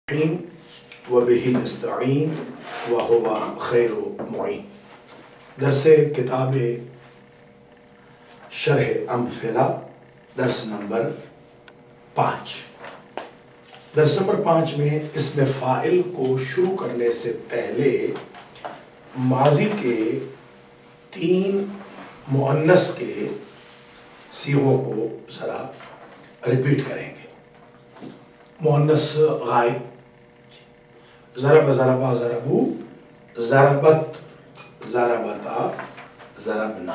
وبه نستعین وهو خیر معین. درس کتاب شرح امثلہ درس نمبر 5. درس نمبر 5 میں اسم فاعل کو شروع کرنے سے پہلے ماضی کے 3 مؤنث کے صیغوں کو ذرا ریپیٹ کریں گے. مؤنث غائب: ضرب ضربا ضربو، ضربت ضربتا ضربنا.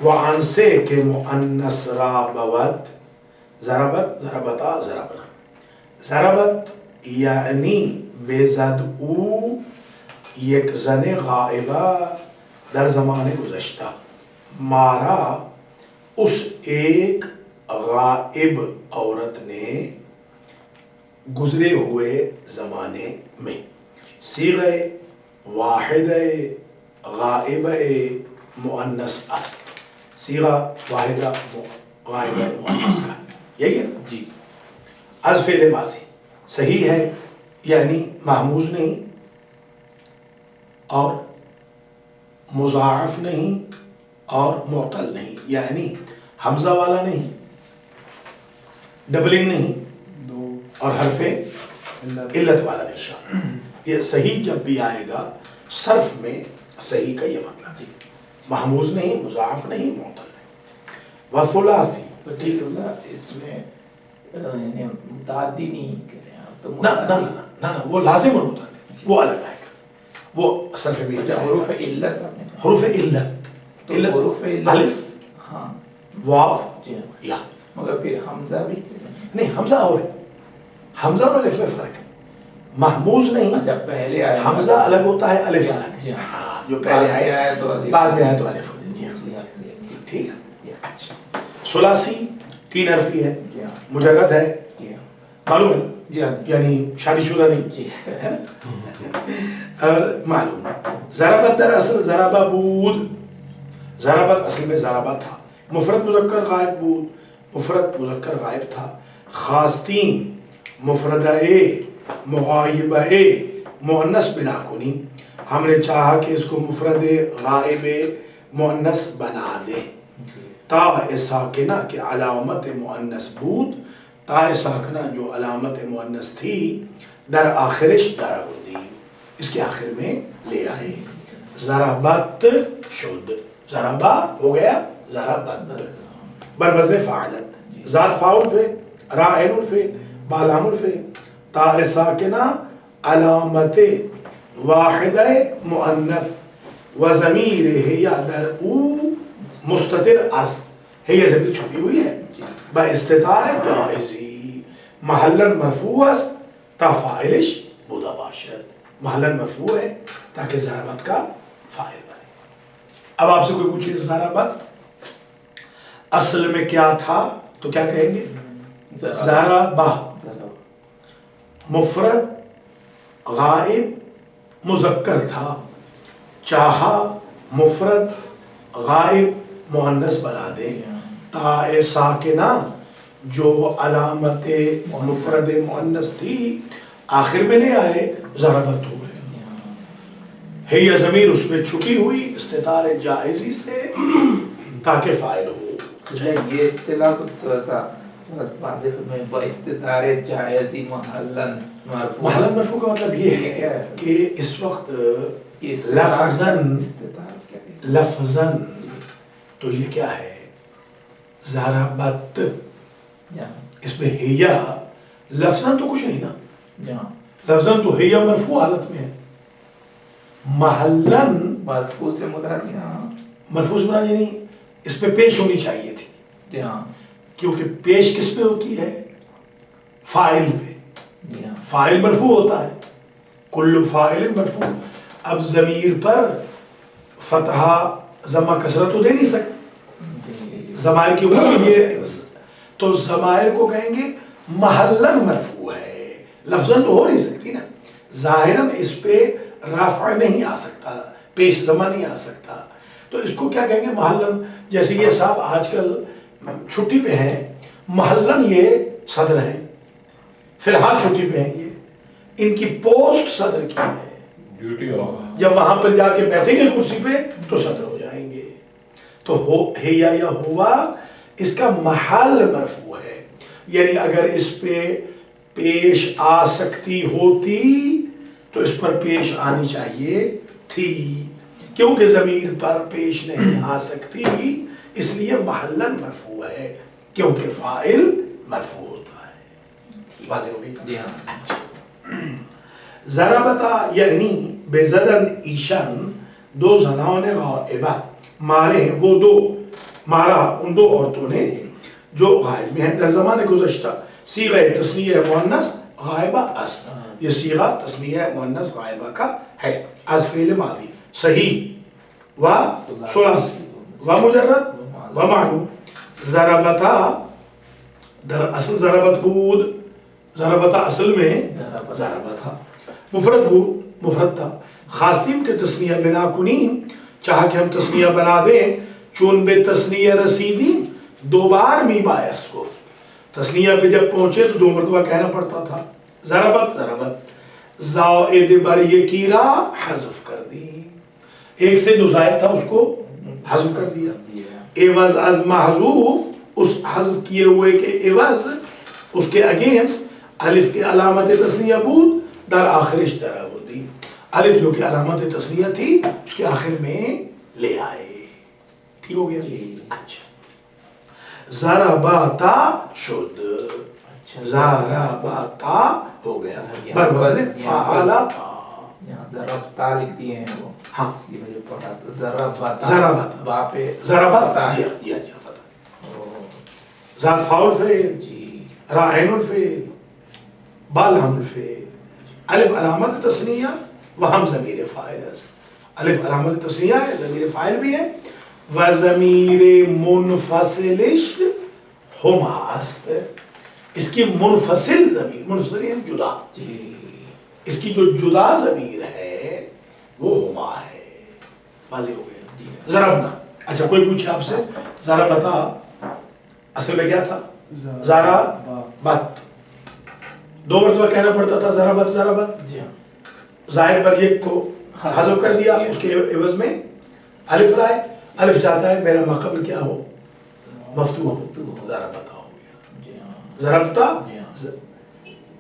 وعن سے کہ مؤنث رابوت: ضربت ضربتا ضربنا. ضربت یعنی بے زد او یک زن غائبہ در زمان گزشتہ، مارا اس ایک غائب عورت نے گزرے ہوئے زمانے میں. صیغہ واحدہ غائبہ مؤنث است. صیغہ واحدہ غائبہ مؤنث کا یہی ہے جی. از فعل ماضی صحیح ہے، یعنی محموز نہیں اور مضاعف نہیں اور معطل نہیں، یعنی حمزہ والا نہیں، ڈبلنگ نہیں اور حرف علت والا نہیں. یہ صحیح جب بھی آئے گا صرف میں صحیح کا یہ مطلب ہے، محموز نہیں، مضاعف نہیں، معطل نہیں. وثلاثی اس میں متعدی نہیں کریں تو نہ وہ لازم اور متعدی وہ الگ آئے گا. وہ صرف میں حروف علت، حروف علت، حروف الف ہاں واو یا، مگر پھر حمزہ بھی نہیں. حمزہ اور حمزہ اور الف میں فرق ہے. محموز نہیں، جب پہلے آئے حمزہ الگ ہوتا ہے، الف الگ ہے. جو پہلے آئے بعد میں آئے تو الف ہو جائے. ٹھیک ہے. ثلاثی 3 حرفی ہے، مجرد ہے، معلوم ہے نا، یعنی شادی شدہ نہیں ہے نا. اور معلوم ضربت دراصل ضربہ بود. ضربت اصل میں ضربہ تھا، مفرد مذکر غائب بود، مفرد مذکر غائب تھا. خواستین مفردہ مغایبہ مؤنث بنا کنی، ہم نے چاہا کہ اس کو مفرد غائب مؤنث بنا دیں. تا ساکنہ کہ علامت مؤنث بود، تا ساکنہ جو علامت مؤنث تھی در آخرش درآوردی، اس کے آخر میں لے آئے. ضربت شد، ضربہ ہو گیا ضربت بر وزن فاعلت. ذات فاعل فعل، را عین الفعل، با لام الفعل. تا ساکنہ علامت واحدہ مؤنث و ضمیر ہی در او مستتر است. ہے ضمیر چھپی ہوئی ہے با استتار جائزی، محلن مرفوع است تا فاعلش بودا باشد. محلن مرفوع ہے تاکہ ضربت کا فاعل بنے. اب آپ سے کوئی پوچھے ضربت اصل میں کیا تھا تو کیا کہیں گے؟ ضربہ مفرد غائب مذکر تھا، چاہا مفرد غائب مؤنث بنا دیں. تا ساکنہ جو علامت مفرد مؤنث تھی آخر میں نہیں آئے، ضربت ہو گئے. ہے یہ ضمیر اس میں چھپی ہوئی استتار جائزی سے تاکہ فاعل ہو. یہ اصطلاح کو تھوڑا سا واضح میں با استتار جائزی محلن مرفوع. محلن مرفوع کا مطلب یہ ہے کہ اس وقت لفظاً تو یہ کیا ہے؟ ضربت. اس میں ہیا لفظاً تو کچھ نہیں نا، لفظاً تو ہیا مرفوع حالت میں ہے. محلن مرفوع سے مراد مرفوع سے مراد یعنی اس پہ پیش ہونی چاہیے تھی، کیونکہ پیش کس پہ ہوتی ہے؟ فاعل پہ. فاعل مرفوع ہوتا ہے، کل فاعل مرفوع. اب ضمیر پر فتحہ ضمہ کسرہ تو دے نہیں سکتے، ضمائر کے اوپر یہ تو ضمائر کو کہیں گے محلن مرفوع ہے. لفظاً تو ہو نہیں سکتی نا، ظاہراً اس پہ رفع نہیں آ سکتا، پیش ضمہ نہیں آ سکتا، تو اس کو کیا کہیں گے؟ محلن. جیسے یہ صاحب آج کل چھٹی پہ ہیں محلن یہ صدر ہیں، فی الحال چھٹی پہ ہیں، یہ ان کی پوسٹ صدر کی ہے، ڈیوٹی ہوگا، جب وہاں پر جا کے بیٹھیں گے کرسی پہ تو صدر ہو جائیں گے. تو ہیا یا ہوا اس کا محل مرفوع ہے، یعنی اگر اس پہ پیش آ سکتی ہوتی تو اس پر پیش آنی چاہیے تھی، کیونکہ ضمیر پر پیش نہیں آ سکتی اس لیے محلن مرفوع ہے، کیونکہ فاعل مرفوع ہوتا ہے. واضح ہو گئی؟ جی ہاں. ضربتا یعنی بے زدن ایشن، دو زناؤں نے غائبہ مارے، وہ دو مارا ان دو عورتوں نے جو غائب میں ہیں. در زمان گزشتہ صیغہ تثنیہ مؤنث غائبہ است، یہ صیغہ تثنیہ مؤنث غائبہ کا ہے. از فعل ماضی صحیح و ثلاثی و مجرد و معلوم. ضربتا در اصل ضربت بود، ضربتا اصل میں ضربت تھا، مفرد بود مفرد تھا. خواستیم کہ تثنیہ بنا کنیم، چاہا کہ ہم تثنیہ بنا دیں، چون بے تثنیہ رسیدیم دو بار می باعث گفت. تثنیہ پہ جب پہنچے تو دو مرتبہ کہنا پڑتا تھا. ضربت ضربت زائد بر یکیرا حذف کر دی، ایک سے جو زائد تھا اس کو حذف کر دیا. عوض از محذوف، اس حذف کیے ہوئے کے عوض اس کے اگینسٹ الف کے علامت تثنیہ بود در آخرش در آوردی، الف جو کہ علامت تثنیہ تھی اس کے آخر میں لے آئے. ٹھیک ہو گیا؟ اچھا. ضرباتا شد، ضرباتا ہو گیا بر وزن فعلتا. یہاں ضربتا لکھ دیے ہیں وہ، ہاں اس کی وجہ پڑھا تو ضربتا، ضربتا با پہ ضربتا جی جی فتح. ذات فاعل فعل، جی را عین الفعل، با لام الفعل، الف علامت تثنیہ و ہم ضمیر فاعل است. الف علامت تثنیہ ہے، ضمیر فاعل بھی ہے، و ضمیر منفصلش ہما است. اس کی منفصل ضمیر، منفصل یعنی جدا، جی اس کی جو جدا ضمیر ہے وہ ہما ہے. واضح ہو گیا؟ ضربنا. اچھا کوئی پوچھے آپ سے ضربتا اصل میں کیا تھا؟ ضربت، دو مرتبہ کہنا پڑتا تھا ضربت ضربت. جی زائد پر ایک کو حذف کر دیا، اس کے عوض میں الف لائے. الف چاہتا ہے میرا مقبل کیا ہو؟ مفتوح ہو. ضربتا ہو گیا. ضربتا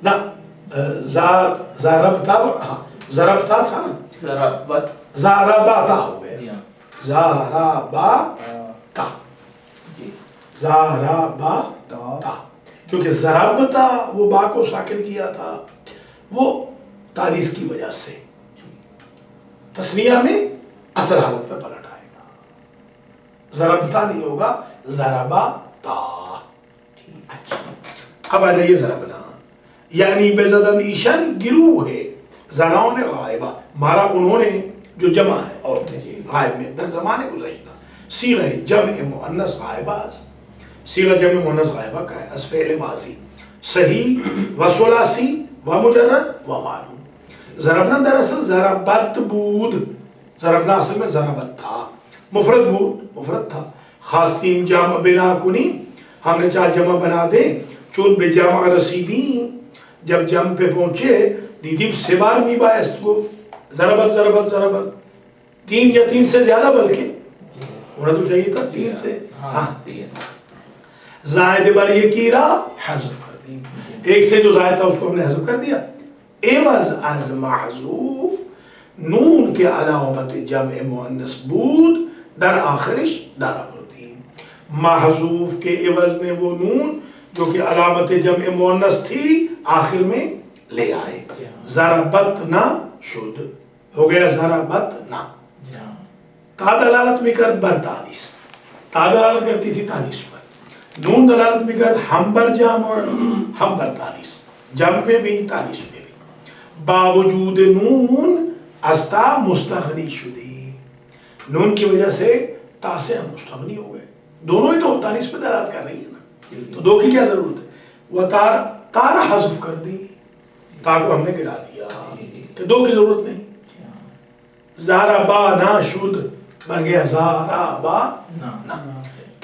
نہ ضربتا، ہاں ضربتا تھا نا، ضربت ضرباتا ہو گیا. ضرباتا، ضرباتا، کیونکہ ضربتا وہ با کو ساکن کیا تھا، وہ تانیث کی وجہ سے تثنیہ میں اصل حالت پر پلٹ آئے گا. ضربتا نہیں ہوگا، ضرباتا. اب آ جائیے ضربنا، یعنی بے زدن ایشن گروہ ہے، زناؤں نے غائبہ مارا انہوں نے جو جمع ہے عورتیں غائب میں در زمان گزشتہ. صیغہ جمع مؤنث غائبہ است، صیغہ جمع مؤنث غائبہ کا ہے از فعل ماضی صحیح و ثلاثی و مجرد و معلوم. ضربنا دراصل ضربت بود، ضربنا اصل میں ضربت تھا، مفرد بود مفرد تھا. خواستیم جمع بنا کنی، ہم نے چاہ جمع بنا دیں، چون بے جمع رسیدیں جب جمع پہ پہنچے دیدیم سے بار می باعث گفت. ضربت ضربت ضربت، تین یا تین سے زیادہ بلکہ ہونا تو چاہیے تھا تین سے. ہاں زائد بر یکیرا حذف کر دی، ایک سے جو زائد تھا اس کو ہم نے حذف کر دیا. عوض از محذوف، نون کے علامت جمع مؤنث بود در آخرش در آوردی. محذوف کے عوض میں وہ نون جو کہ علامت جمع مؤنث تھی آخر میں لے آئے. ضربتنا شد ہو گیا ضربتنا. تا دلالت بھی کر بر تانیث، تا دلالت کرتی تھی تانیث پر، نون دلالت بھی کر ہم بر جمع اور ہم بر تانیث، جمع پہ بھی تانیث پہ بھی. باوجود نون استا مستغنی شدی، نون کی وجہ سے تا سے ہم مستغنی ہو گئے. دونوں ہی تو تانیث پہ دلالت کر رہی ہے نا، تو دو کی کیا ضرورت ہے؟ وہ تارا حذف کر دی، تا کو ہم نے گرا دیا کہ دو کی ضرورت نہیں. ضربانا شد بن گیا ضربانا.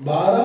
12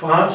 5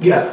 11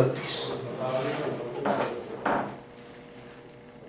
32।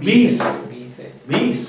20।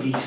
20।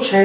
6,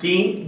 3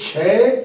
6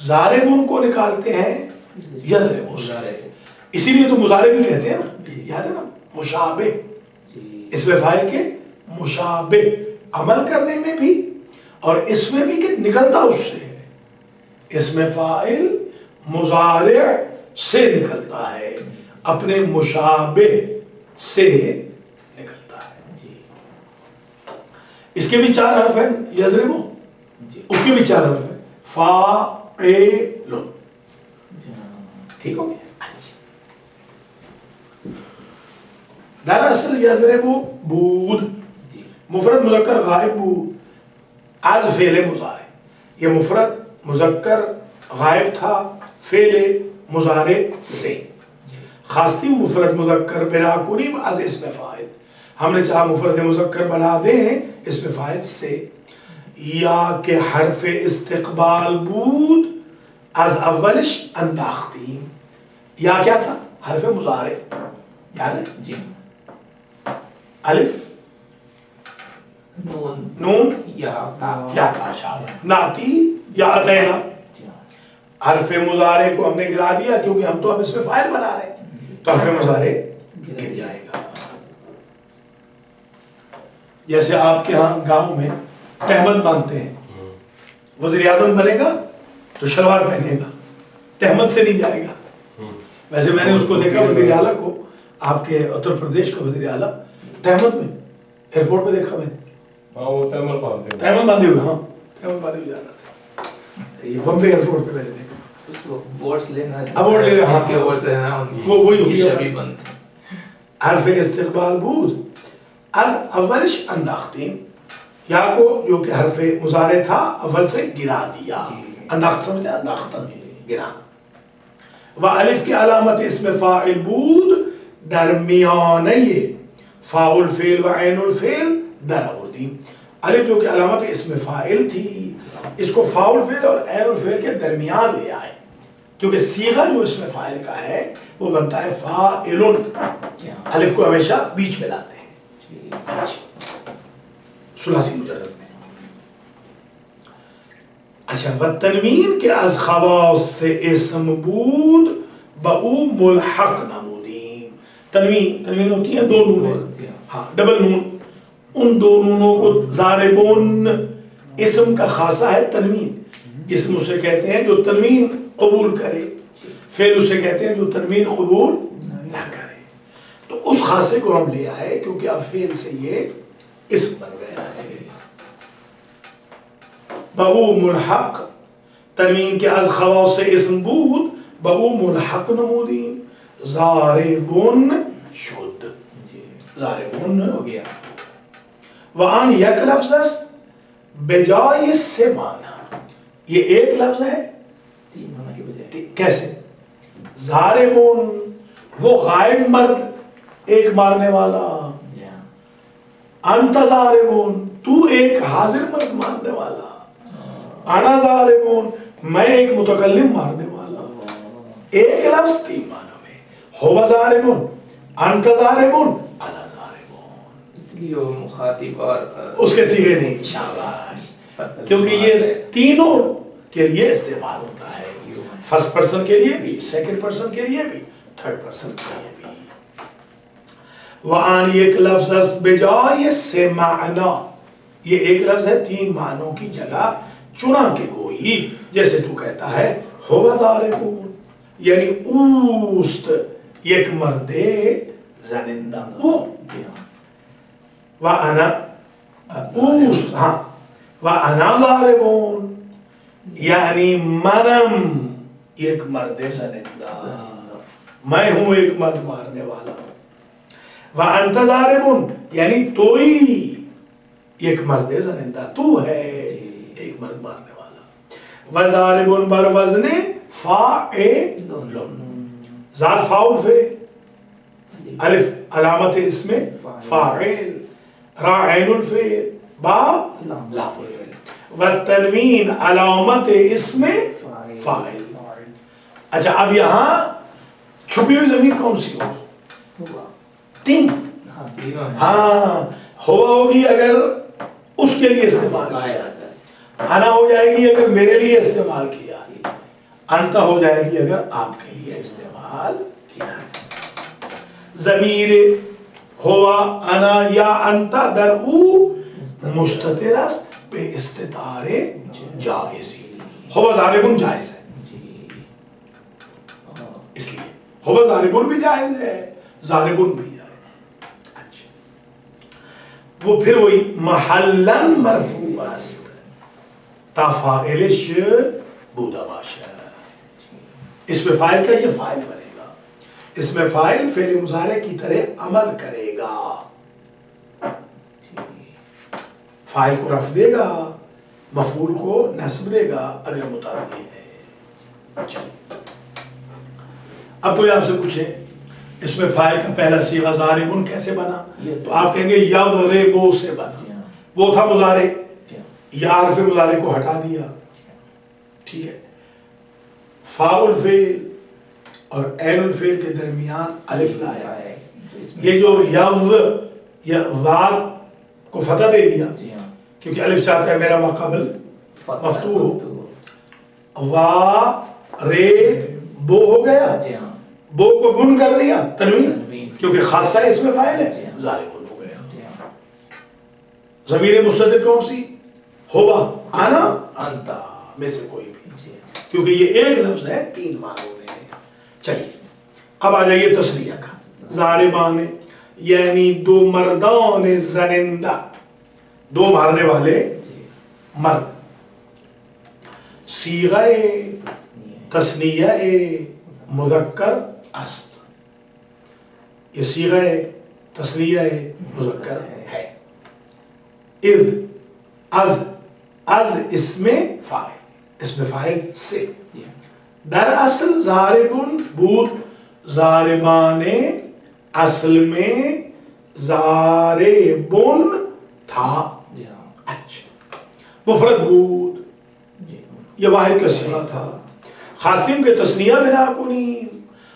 ضاربون کو نکالتے ہیں یضرب سے، اسی لیے تو مضارع بھی کہتے ہیں نا، یاد ہے نا، مشابہ، اس میں فاعل کے مشابہ، عمل کرنے میں بھی اور اس میں بھی کہ نکلتا اس سے ہے، اس میں فاعل مضارع سے نکلتا ہے، اپنے مشابہ سے نکلتا ہے۔ اس کے بھی 4 حرف ہیں، یضربو، اس کے بھی 4 حرف ہیں، فاعل، ٹھیک ہو گیا؟ دراصل یضربو بود، مفرد مذکر غائب بود، از فعل مضارع، یہ مفرد مذکر غائب تھا فعل مضارع سے، خاصتی مفرد مذکر بنا کنیم از اسم فاعل، ہم نے چاہا مفرد مذکر بنا دیں اسم فاعل سے، یا کہ حرف استقبال بود از اولش انداختیم، یا کیا تھا؟ حرف مضارع، یاد ہے؟ جی، الف نون یا تا، ناتی یا اتینا، حرف مضارع کو ہم نے گرا دیا کیونکہ ہم تو اب اس میں فاعل بنا رہے ہیں، تو حرف مضارع گر جائے گا۔ جیسے آپ کے ہاں گاؤں میں تہمت باندھتے ہیں، وزیر اعظم بنے گا تو شلوار پہنے گا، تہمت سے نہیں جائے گا۔ ویسے میں نے اس کو دیکھا وزیر اعلیٰ کو، آپ کے اتر پردیش کا وزیر اعلیٰ تہمت میں ایئرپورٹ پہ دیکھا میں نے، تہمت باندھے ہوئے، ہاں تہمت باندھے ہوئے جا رہا تھا، یہ بمبے ایئرپورٹ پہ میں نے دیکھا۔ ووٹس لینا، ووٹ لینا، ہاں ووٹس لینا، وہی ہو گیا۔ حرف استقبال بود از اولش انداختیم، یا کو جو کہ حرف مضارع تھا اول سے گرا دیا، انداخت سمجھتے ہیں، انداختن گرا، و الف کی علامت اسم فاعل بود درمیانه فاء الفعل و عین الفعل در آوردیم، الف جو کہ علامت اسم فاعل تھی اس کو فاء الفعل اور عین الفعل کے درمیان لے آئے، کیونکہ صیغہ جو اسم فاعل کا ہے وہ بنتا ہے فاعل، الف کو ہمیشہ بیچ میں لاتے ہیں ثلاثی مجرد میں۔ اچھا، والتنوین کے از خواص سے اسم بود بہو ملحق نمودیم، تنوین ہوتی ہے 2 نونیں، ہاں ڈبل نون، ان 2 نونوں کو ضاربون اسم کا خاصہ ہے تنوین، اسم اسے کہتے ہیں جو تنوین قبول کرے، فعل اسے کہتے ہیں جو تنوین قبول نہ کرے، تو اس خاصے کو ہم لے آئے کیونکہ اب فعل سے یہ اسم بن گیا ہے۔ بہو ملحق، تنوین کے از خواص سے اسم بود بہو ملحق نمودیم، ضاربون شد، ضاربون ہو گیا، وان یک لفظ است بجائے سے معنی، یہ ایک لفظ ہے 3 معنی کے بجائے، کیسے؟ ضاربون وہ غائب مرد ایک مارنے والا، انت ضاربون تو ایک حاضر مرد مارنے والا، انا ضاربون میں ایک متکلم مارنے والا، ایک لفظ 3 معنی میں، ہوا ضاربون، انت ضاربون، انا ضاربون، اس لیے وہ مخاطب اور اس کے صیغے نہیں، شاباش، کیونکہ یہ تینوں کے لیے استعمال ہوتا ہے، فرسٹ پرسن کے لیے بھی، سیکنڈ پرسن کے لیے بھی، تھرڈ پرسن کے لیے بھی۔ وَآن ایک لفظ بجائے سے معنی، یہ ایک لفظ ہے 3 معنوں کی جگہ چنا کے گوئی، جیسے تو کہتا ہے ہوا ضاربون، یعنی اوست یک مرد زنندہ، وہ وَأَنَا اوست، ہاں وَأَنَا ضاربون یعنی منم ایک مرد زنندہ، میں ہوں ایک مرد مارنے والا، وَأَنْتَ ضَارِبٌ یعنی توئی ایک مرد زنندہ، تو ہے ایک مرد مارنے والا، وَضَارِبٌ بر وزن فاعل، ذات فاعل فے، الف علامت اسم فاعل، را عین الفعل، با لام الفعل، والتنوین علامت اسم فاعل۔ اچھا، اب یہاں چھپی ہوئی ضمیر کون سی ہوگی؟ 3، ہاں ہوا ہوگی اگر اس کے لیے استعمال کیا، انا ہو جائے گی اگر میرے لیے استعمال کیا، انت ہو جائے گی اگر آپ کے لیے استعمال کیا ہے. ضمیر ہوا انا یا انت در او مستتر است بے استتار جائزی. ہوا ضاربن جائز ہے اس لیے ہوا ضاربن بھی جائز ہے ضاربن بھی جائز. اچھا وہ پھر وہی محلن مرفوع است تا فاعلش بودا باشد. اس میں فاعل کا یہ فاعل بنے گا. اس میں فاعل فعل مضارع کی طرح عمل کرے گا. فاعل کو رفع دے گا مفعول کو نصب دے گا اگر متعدی ہے. اب کوئی آپ سے پوچھے اس میں فاعل کا پہلا صیغہ ضاربن کیسے بنا تو آپ کہیں گے یضربو سے بنا. وہ تھا مضارع یا حرف مضارع کو ہٹا دیا. ٹھیک ہے. فاء الفعل اور عین الفعل کے درمیان الف لایا. یہ جو یا ذات کو فتح دے دیا کیونکہ الف چاہتا ہے میرا ماقبل مفتوح ہو. وا رے بو ہو گیا بو کو گن کر دیا تنوین کیونکہ خاصہ اس میں فاعل ہے ضاربن ہو گیا. ضمیر مستتر کون سی ہوا انا انتا میں سے کوئی بھی کیونکہ یہ ایک لفظ ہے تین معنوں میں. چلیے اب آ جائیے تسنیہ کا. ضاربان یعنی دو مردان زنندہ دو مارنے والے مرد. صیغہ تسنیہ مذکر است. یہ صیغہ تسنیہ مذکر ہے. اذ از اس میں فاعل اس میں فاعل سے. در اصل ضاربن بود ضاربان اصل میں ضاربن تھا. اچھا مفرد بود یہ واحد کا صیغہ تھا. خاصم کے تسنیہ بنا کنیم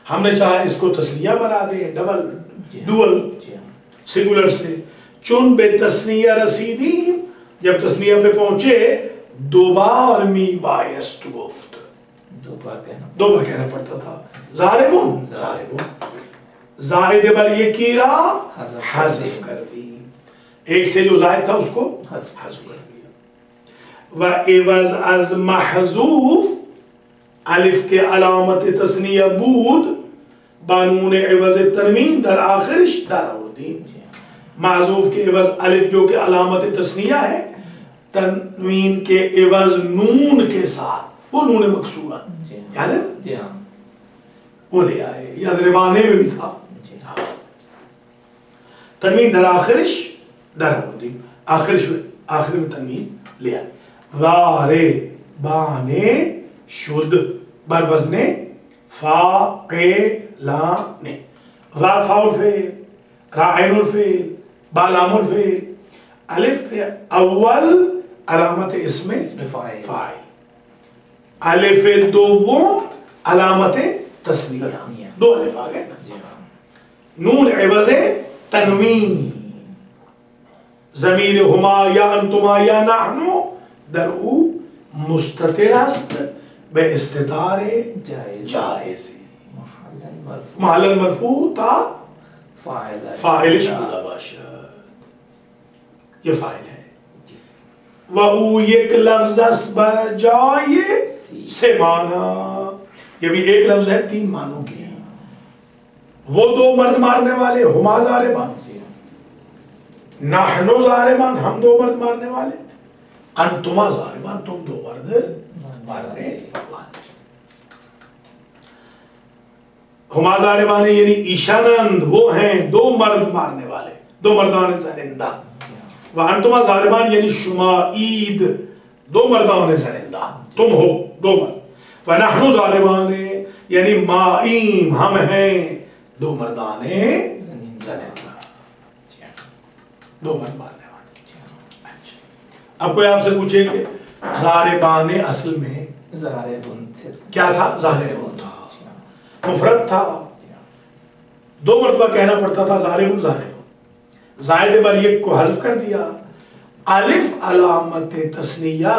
ہم نے چاہا اس کو تسنیہ بنا دیں ڈبل ڈوئل سنگولر سے. چون بے تسنیہ رسیدیم جب تسنیہ پہ پہنچے دو بار می بایست گفت دو بار کہنا پڑتا تھا. ضاربن زائد بر یہ کیرا حذف کر دی. ایک سے جو زائد تھا اس کو حذف کر دیا. وعوض از محذوف الف کے علامت تسنیہ بود بانون عوض تنوین در آخرش در آوردیم. معذوف کے عوض الف جو کہ علامت تسنیہ ہے تنوین کے عوض نون کے ساتھ وہ نون مکسورہ یاد ہے وہ لے آئے. یضربانے میں بھی تھا تنوین در آخرش در آوردیم آخر میں تنوین لے آئے. ضاربانے شد بر وزن فاعلانے. را فاء الفعل را عین الفعل با لام الفعل الف اول علامت اسم فاعل الف دوم علامت تسنیہ دو الف آ گئے نا. نون عوض تنوین ضمیر ہما یا انتما یا نحنو در او مستتر است بے استتار جائزی. محل مرفوع تا فاعلش بودا باشد. یہ فاعل ہے. وَأُو یک لفظ است بجائے سے معنی یہ بھی ایک لفظ ہے تین معنوں کی. وہ دو مرد مارنے والے ہما ضاربان نحنو ضاربان ہم دو مرد مارنے والے انتما ضاربان تم دو مرد مارنے والے. ہما ضاربان یعنی ایشانند وہ ہیں دو مرد مارنے والے دو مردان زنندہ. وانتما ضاربان یعنی شما عید دو مردان زنندہ تم ہو دو مرد. ونحن ضاربان یعنی مائیم ہم ہیں دو مردان زنندہ دو مرد مارنے والے. اب کوئی آپ سے پوچھے کہ ضاربان اصل میں کیا تھا؟ ضاربن تھا مفرد تھا دو مرتبہ کہنا پڑتا تھا ضاربن. زائد بر یک کو حذف کر دیا الف علامت تسنیہ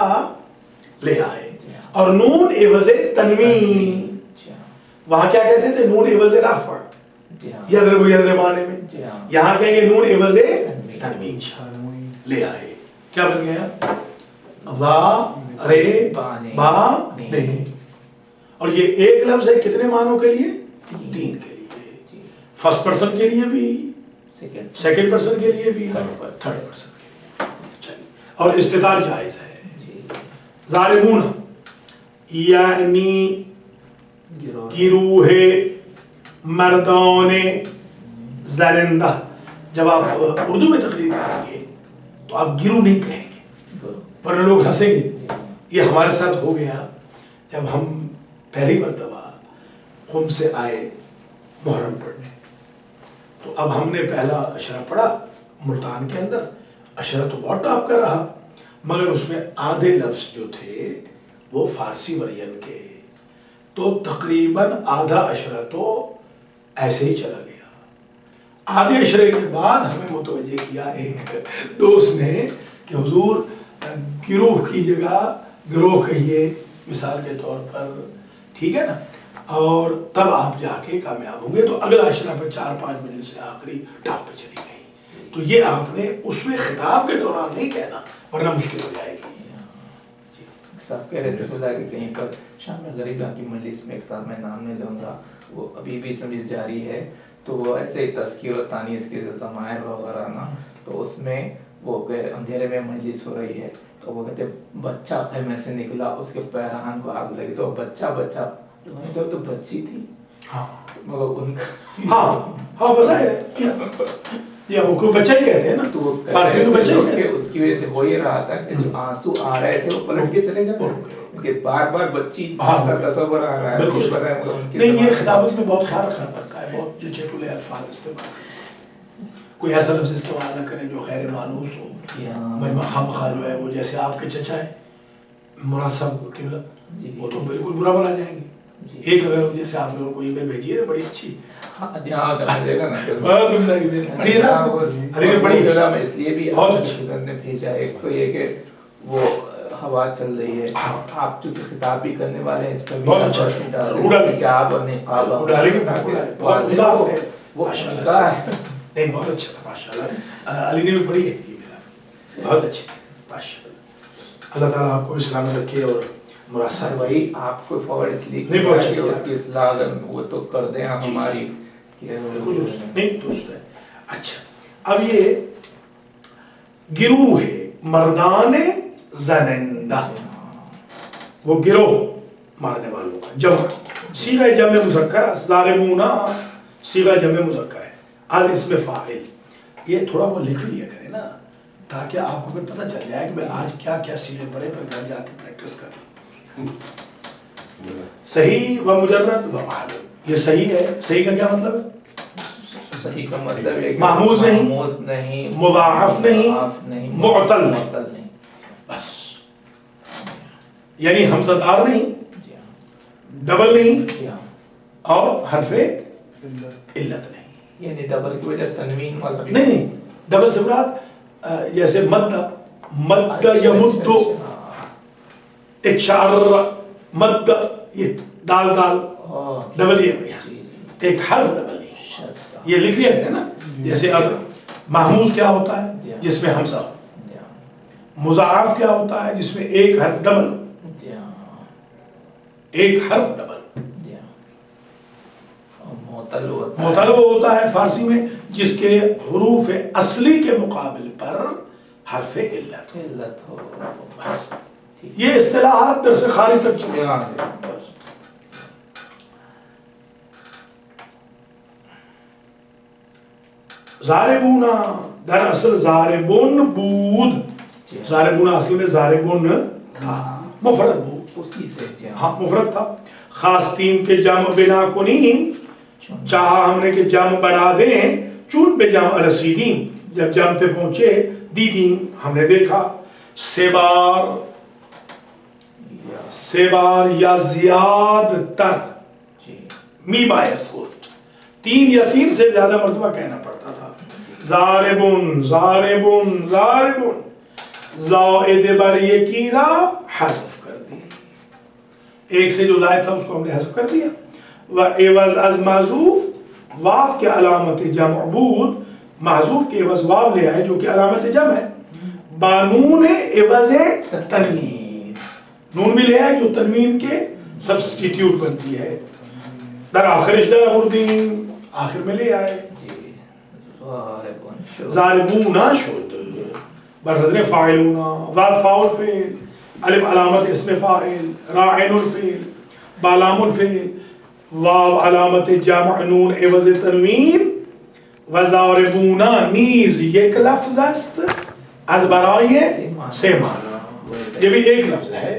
لے آئے اور نون عوض تنوین. وہاں کیا کہتے تھے؟ نون عوض رفع یضرب یضربانے میں. یہاں کہیں گے نون عوض تنوین. لے آئے کیا بن گیا؟ وا رے با نے. اور یہ ایک لفظ ہے کتنے معنوں کے لیے؟ 3 کے لیے. فرسٹ پرسن کے لیے بھی، سیکنڈ پرسن کے لیے بھی، تھرڈ پرسن کے لیے. اور استتار جائز ہے. ظالمون یعنی گروہ مردان زنندہ. جب آپ اردو میں تقریر کریں گے تو آپ گروہ نہیں کہیں گے ورنہ لوگ ہنسیں گے. یہ ہمارے ساتھ ہو گیا جب ہم پہلی مرتبہ قم سے آئے محرم پڑھنے. تو اب ہم نے پہلا اشرا پڑھا ملتان کے اندر. اشرا تو بہت ٹاپ کا رہا مگر اس میں آدھے لفظ جو تھے وہ فارسی ورژن کے. تو تقریباً آدھا اشرا تو ایسے ہی چلا گیا. آدھے اشرے کے بعد ہمیں متوجہ کیا ایک دوست نے کہ حضور گروہ کی جگہ گروہ کہیے مثال کے طور پر، ٹھیک ہے نا. اور تب آپ جا کے کامیاب ہوں گے. تو اگلا اشرا پہ 4-5 بجے سے آخری ٹاپ پہ چلی گئی. تو یہ آپ نے اس میں خطاب کے دوران نہیں کہنا ورنہ مشکل ہو جائے گی. صاحب کہہ رہے تھے خدا کہ کہیں پر شام میں غریبہ کی مجلس میں ایک صاحب میں نام نہیں لوں گا، وہ ابھی بھی سمجھ جاری ہے. تو وہ ایسے ہی تذکیر و تانیث کے جو ضمائر وغیرہ نا، تو اس میں وہ اندھیرے میں مجلس ہو رہی ہے تو وہ کہتے بچہ خیمے سے نکلا، اس کے پیرہن کو آگ لگی تو بچہ تو بچی تھی. مگر ان کا ہاں بظاہر یا وہ کوئی بچہ ہی کہتے ہیں نا. تو فارسی میں بچہ ہی کہتے ہیں. اس کی وجہ سے ہو یہ رہا تھا کہ جو آنسو آ رہے تھے وہ پلٹ کے چلے جاتے کہ بار بار بچی کا تصور آ رہا ہے. نہیں، یہ خطابت میں بہت خیال رکھنا پڑتا ہے. بہت جو چٹولے الفاظ استعمال کریں، کوئی ایسا لفظ استعمال نہ کریں جو غیر مانوس ہو. خواہ جو ہے وہ جیسے آپ کے چچا ہے مراد صاحب قبلہ، وہ تو بالکل برا بنا جائیں گے. ایک اگر جیسے آپ نے ان کو ای میل بھیجی ہے بڑی اچھی، اس لیے بھی نے بھیجا. ایک تو یہ کہ وہ ہوا چل رہی ہے، آپ چونکہ خطاب بھی کرنے والے ہیں، اس پہ بھی حجاب اور نقاب بہت اچھا تھا ماشاء اللہ. علی نے بھی پڑھی ہے بہت اچھی ماشاء اللہ. اللہ تعالیٰ آپ کو اسلام میں رکھے اور سر وہی آپ کو فوراً اس لیے کہ اس کی اصلاح اگر وہ تو کر دیں آپ ہماری. نہیں درست ہے. اچھا اب یہ گروہ ہے مردان زنندہ، وہ گروہ مارنے والوں کا جمع. صیغہ جمع مذکر ظالمون، صیغہ جمع مذکر ہے. آج اس میں فاعل یہ تھوڑا وہ لکھ لیا کرے نا تاکہ آپ کو پتہ چل جائے کہ میں آج کیا کیا صیغے پڑھے پر گھر جا کے پریکٹس کروں. صحیح و مجرد و معلوم، یہ صحیح ہے. صحیح کا کیا مطلب ہے؟ صحیح کا مطلب ہے محموز نہیں، مضاعف نہیں، معطل نہیں، بس. یعنی حمزہ دار نہیں، ڈبل نہیں، اور حرف علت نہیں. یعنی ڈبل کی وجہ تنوین والا نہیں، ڈبل سے مراد جیسے مد یمد، ایک شعر مد، یہ دال ڈبل، یہ ایک حرف ڈبل نہیں. یہ لکھ لیا ہے نا. جیسے اب محموز کیا ہوتا ہے جس میں حمزہ، مضاعف کیا ہوتا ہے جس میں ایک حرف ڈبل، ایک حرف ڈبل. معطل وہ ہوتا ہے فارسی میں جس کے حروف اصلی کے مقابل پر حرف علت ہو. یہ اصطلاحات در سے خارج تک چلے. زاربون دراصل زاربون بود، زاربون اصل میں زاربون تھا، مفرد بود، اسی سے ہاں مفرد تھا. خاص تیم کے جمع بنا کنیم، چاہا ہم نے کہ جمع بنا دیں، چون بے جمع رسیدیم، جب جمع پہ پہنچے دیدیم ہم نے دیکھا. سیبار یا زیاد تر، می باعث گفت 3 یا 3 سے زیادہ مرتبہ کہنا پڑتا تھا. زاربون زاربون زاربون، زائد بر یکی را حذف کر دی. ایک سے جو زائد تھا اس کو ہم نے حذف کر دیا. وعوض از محذوف واو کے علامت جمع بود، محذوف کے عوض واو لے آئے جو کہ علامت جمع ہے. بانون عوض تنوین، نون بھی لے آئے جو تنوین کے سبسٹیٹیوٹ بنتی ہے. در آخرش در آوردیم، آخر میں لے آئے. ضاربون شد، برحضر فاعلون، ذات فاعل فعل، الف علامت اسم فاعل، را عین الفعل، بالام الفعل، واو علامت جمع نون عوض تنوین. و ضاربون نیز یک لفظ است از برای سے مانا، یہ بھی ایک لفظ ہے.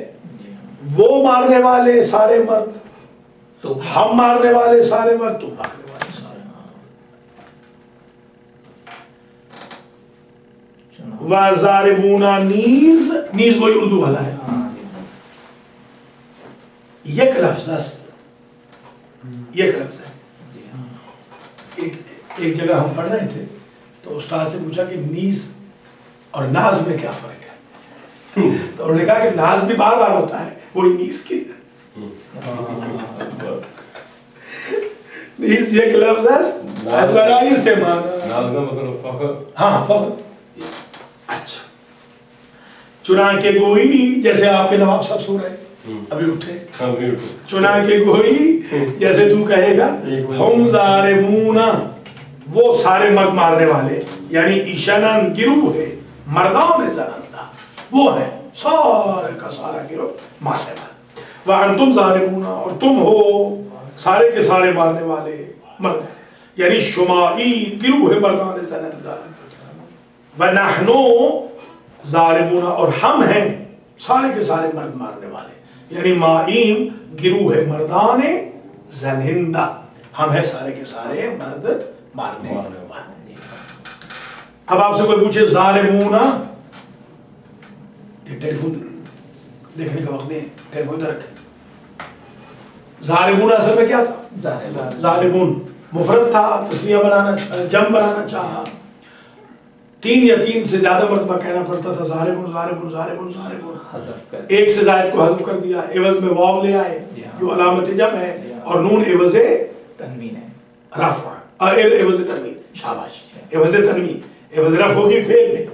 وہ مارنے والے سارے مرد، ہم مارنے والے سارے مرد، تم مارنے والے سارے مرد. و ضاربون نیز، نیز وہی اردو والا ہے. یک لفظ است، یک لفظ ہے. ایک جگہ ہم پڑھ رہے تھے تو استاد سے پوچھا کہ نیز اور ناز میں کیا فرق ہے، تو انہوں نے کہا کہ ناز بھی بار بار ہوتا ہے، وہی نیز کی. نیز یک لفظ است از برای سے مانا. ہاں فخر. اچھا، چنانکہ گوئی، جیسے آپ کے نواب صاحب سو رہے ابھی اٹھے، چنانکہ گوئی جیسے تو کہے گا ہم ضاربون، وہ سارے مرد مارنے والے، یعنی ایشنن گروہ ہے، مردان زنندہ وہ ہے، سارے کا سارا گروہ مارنے والے. وانتم ضاربون، اور تم ہو سارے کے سارے مارنے والے مرد، یعنی شمائی گروہ ہے مردان زنندہ. ونحنو ضاربون، اور ہم ہیں سارے کے سارے مرد مارنے والے، یعنی مائیم گروہ ہے مردان زنندہ، ہم ہیں سارے کے سارے مرد مارنے والے. اب آپ سے کوئی پوچھے ظالمون، یہ ٹیلی فون دیکھنے کا وقت نہیں ہے، ٹیلی فون ادھر رکھیں. ظالمون اصل میں کیا تھا؟ ظالمون مفرد تھا، تسنیہ بنانا، جمع بنانا چاہا، تین یا تین سے زیادہ مرتبہ کہنا پڑتا تھا ضاربون ضاربون ضاربون ضاربون. ایک سے زائد کو حذف کر دیا، عوض میں واو لے آئے جو علامت جمع ہے، اور نون عوض تنوین ہے، رفع، عوض تنوین، شاباش، عوض تنوین، عوض رفع ہوگی فعل میں،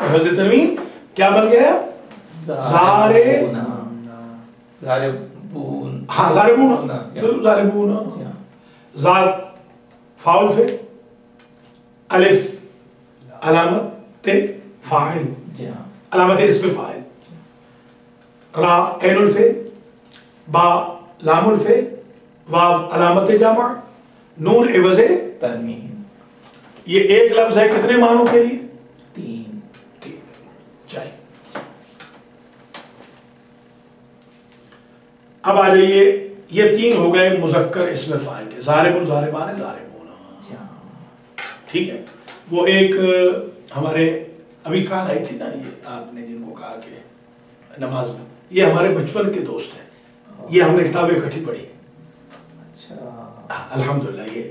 عوض تنوین کیا بن گیا؟ ضاربون. ہاں ضاربون، ضاربون. ذات فاعل فعل، الف علامت فاعل، علامت اسم فاعل، را عین الفعل، با لام الفعل، واو علامت جمع، نون عوض تنوین. یہ ایک لفظ ہے کتنے معنوں کے لیے؟ تین. چاہیے. اب آ جائیے، یہ تین ہو گئے مذکر اسم فاعل کے، ضاربون ضاربان ضاربون. ٹھیک ہے. وہ ایک ہمارے ابھی کال آئی تھی نا، یہ آپ نے جن کو کہا کہ نماز میں، یہ ہمارے بچپن کے دوست ہیں، یہ ہم نے کتابیں اکٹھی پڑھی. الحمدللہ یہ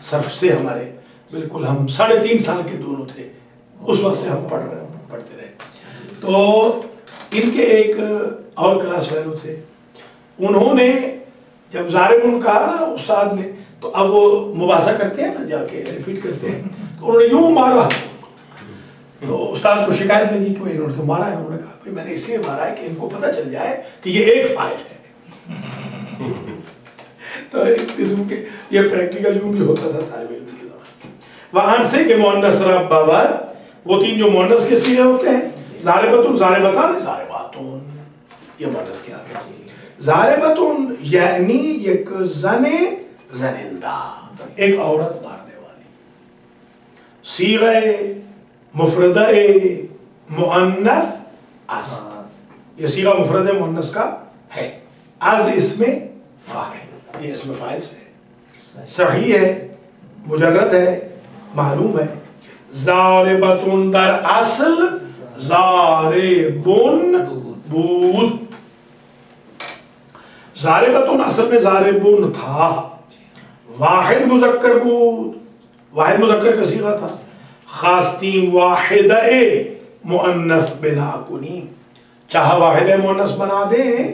صرف سے ہمارے بالکل، ہم 3.5 سال کے دونوں تھے اس وقت سے ہم پڑھتے رہے. تو ان کے ایک اور کلاس فیلو تھے، انہوں نے جب ضاربون کہا نا استاد نے، تو اب وہ مباحثہ کرتے ہیں نا، جا کے ریپیٹ کرتے ہیں، تو انہوں نے یوں مارا، تو استاد کو شکایت لگی کہ انہوں نے تو مارا ہے. انہوں نے کہا بھائی میں نے اس لیے مارا ہے کہ ان کو پتہ چل جائے کہ یہ ایک فاعل ہے. تو اس قسم کے یہ پریکٹیکل یوں بھی ہوتا تھا طالب علم کے زمانے. وہاں سے کہ مؤنث ربوت، وہ تین جو مؤنث کے صیغے ہوتے ہیں، ضاربتن ضاربتان ضارباتون، یہ مؤنث کے آگے. ضاربتن یعنی ایک زن زنندہ، ایک عورت مارنے والی. صیغہ مفردہ مؤنث از، یہ صیغہ مفرد مؤنث کا ہے. از اسم فاعل، یہ اسم فاعل سے صحیح ہے، مجرد ہے، معلوم ہے. ضاربتن در اصل ضاربن بود، ضاربتن اصل میں ضاربن تھا، واحد مذکر بود، واحد مذکر کا صیغہ تھا. خاصتیم واحدہ مؤنث بنا کنیم، چاہا واحد مؤنث بنا دیں.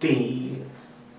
3।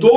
2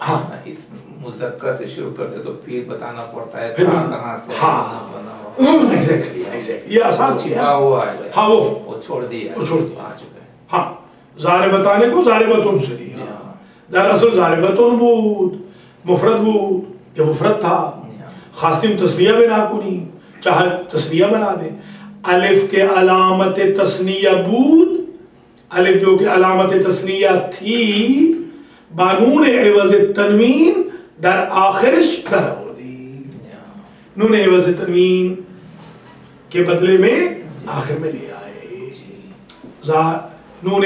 ہاں اس مذکر سے شروع کرتے تو پھر بتانا پڑتا ہے پھر کہاں سے ہاں بنا ایگزیکٹلی یہ آسان سی ہے. ہوا ہے ہاں وہ چھوڑ دیا آ چکا ہے. ہاں زاربتان کو زاربتن سے لیا. دراصل زاربتن بود مفرد بود یہ مفرد تھا. خواستیم تسنیہ بنا کنی چاہے تسنیہ بنا دیں. الف کے علامت تسنیہ بود الف جو کہ علامت تسنیہ تھی بانون عوض تنوین در آخرش در آوردی. نون عوض تنوین کے بدلے میں آخر میں لے آئے. نون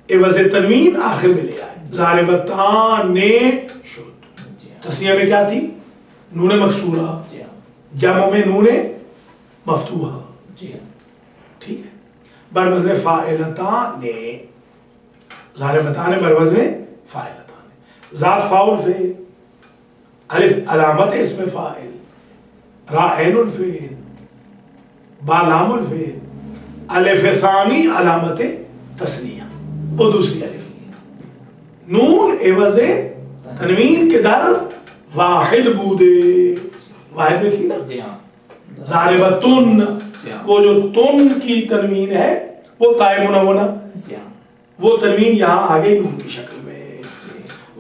عوض تنوین آخر میں لے آئے. زاربتان شد. تسنیہ میں کیا تھی؟ نون مکسورہ. جمع میں نون مفتوحہ. ٹھیک ہے. بروزن فاعلتان زاربتان بروزن فاعلتان. ذات فاعل فعل الف علامت اسم فاعل را عین الفعل با لام الفعل الف ثانی علامت تثنیہ وہ دوسری الف. نون عوض تنوین کے در واحد بودے واحد میں تھی نا. زاربتن وہ جو تن کی تنوین ہے وہ تائے منونہ وہ تنوین یہاں آ گئی نون کی شکل میں.